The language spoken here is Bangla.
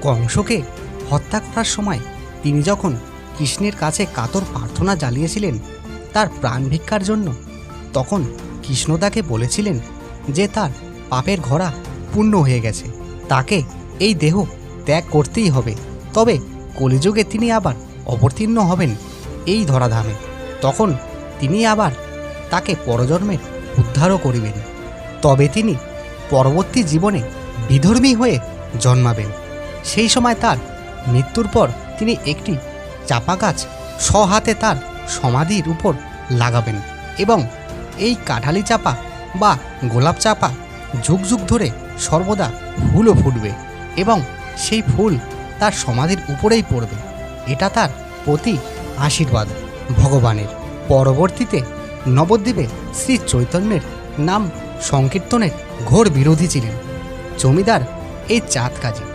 কংসকে হত্যা করার সময় তিনি যখন কৃষ্ণের কাছে কাতর প্রার্থনা জানিয়েছিলেন তার প্রাণ ভিক্ষার জন্য, তখন কৃষ্ণ তাকে বলেছিলেন যে তার পাপের ঘোড়া পূর্ণ হয়ে গেছে, তাকে এই দেহ ত্যাগ করতেই হবে। তবে কলিযুগে তিনি আবার অবতীর্ণ হবেন এই ধরাধামে, তখন তিনি আবার তাকে পরজন্মের উদ্ধারও করিবেন। তবে তিনি পরবর্তী জীবনে বিধর্মী হয়ে জন্মাবেন। সেই সময় তার মৃত্যুর পর তিনি একটি চাপা গাছ স্বহাতে তার সমাধির উপর লাগাবেন এবং এই কাঁঠালি চাপা বা গোলাপ চাপা যুগ যুগ ধরে সর্বদা ফুলও ফুটবে এবং সেই ফুল তার সমাধির উপরেই পড়বে। এটা তার প্রতি আশীর্বাদ ভগবানের। পরবর্তীতে নবদ্বীপে শ্রী চৈতন্যের নাম সংকীর্তনের ঘোর বিরোধী ছিলেন জমিদার এই চাঁদ কাজী।